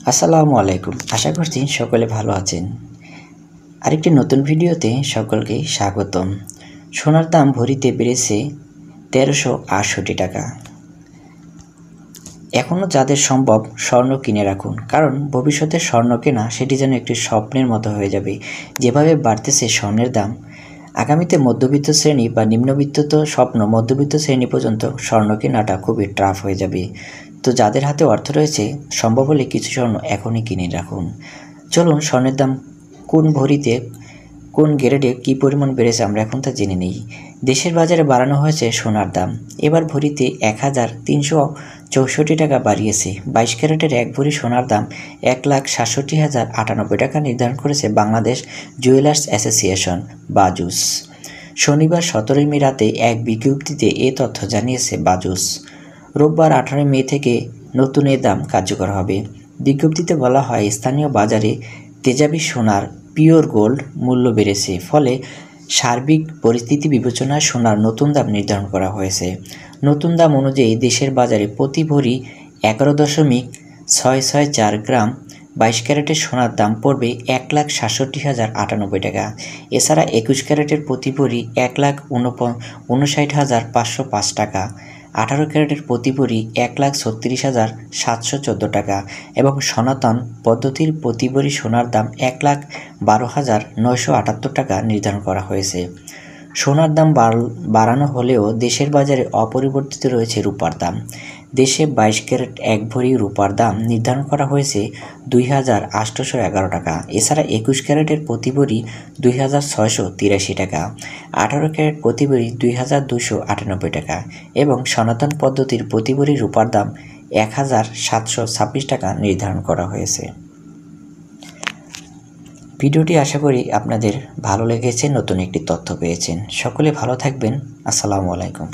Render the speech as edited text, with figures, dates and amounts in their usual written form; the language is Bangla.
আসসালামু আলাইকুম। আশা করছি সকলে ভালো আছেন। আরেকটি নতুন ভিডিওতে সকলকে স্বাগতম। সোনার দাম ভরিতে বেড়েছে ১৩৬৮ টাকা। এখনও যাদের সম্ভব স্বর্ণ কিনে রাখুন, কারণ ভবিষ্যতে স্বর্ণ কেনা সেটি যেন একটি স্বপ্নের মতো হয়ে যাবে। যেভাবে বাড়তেছে স্বর্ণের দাম, আগামীতে মধ্যবিত্ত শ্রেণী বা নিম্নবিত্ত তো স্বপ্ন, মধ্যবিত্ত শ্রেণী পর্যন্ত স্বর্ণ কেনাটা খুবই টাফ হয়ে যাবে। তো যাদের হাতে অর্থ রয়েছে, সম্ভব হলে কিছু স্বর্ণ এখনই কিনে রাখুন। চলুন স্বর্ণের দাম কোন ভরিতে কোন গ্রেডে কী পরিমাণ বেড়েছে আমরা এখন তা জেনে নিই। দেশের বাজারে বাড়ানো হয়েছে সোনার দাম। এবার ভরিতে ১,৩৬৪ টাকা বাড়িয়েছে। ২২ ক্যারেটের এক ভরি সোনার দাম ১,৬৭,০৯৮ টাকা নির্ধারণ করেছে বাংলাদেশ জুয়েলার্স অ্যাসোসিয়েশন বাজুস। শনিবার ১৭ মে রাতে এক বিজ্ঞপ্তিতে এ তথ্য জানিয়েছে বাজুস। রোববার ১৮ মে থেকে নতুন এ দাম কার্যকর হবে। বিজ্ঞপ্তিতে বলা হয়, স্থানীয় বাজারে তেজাবি সোনার পিওর গোল্ড মূল্য বেড়েছে, ফলে সার্বিক পরিস্থিতি বিবেচনায় সোনার নতুন দাম নির্ধারণ করা হয়েছে। নতুন দাম অনুযায়ী দেশের বাজারে প্রতি ভরি ১১.৬৬৪ গ্রাম ২২ ক্যারেটের সোনার দাম পড়বে ১,৬৭,০৯৮ টাকা। এছাড়া ২১ ক্যারেটের প্রতি ভরি ১,৫৯,৫০৫ টাকা, ১৮ ক্যারেটের প্রতি ভরি ১,৩৬,৭১৪ টাকা এবং সনাতন পদ্ধতির প্রতি ভরি সোনার দাম ১,১২,৯৭৮ টাকা নির্ধারণ করা হয়েছে। সোনার দাম বাড়ানো হলেও দেশের বাজারে অপরিবর্তিত রয়েছে রূপার দাম। দেশে ২২ ক্যারেট এক ভরি রূপার দাম নির্ধারণ করা হয়েছে ২,৮১১ টাকা। এছাড়া ২১ ক্যারেটের প্রতি ভরি ২,৬৮৩ টাকা, ১৮ ক্যারেট প্রতি ভরি ২,২৯৮ টাকা এবং সনাতন পদ্ধতির প্রতি ভরি রূপার দাম ১,৭২৬ টাকা নির্ধারণ করা হয়েছে। ভিডিওটি আশা করি আপনাদের ভালো লেগেছে, নতুন একটি তথ্য পেয়েছেন। সকলে ভালো থাকবেন। আসসালামু আলাইকুম।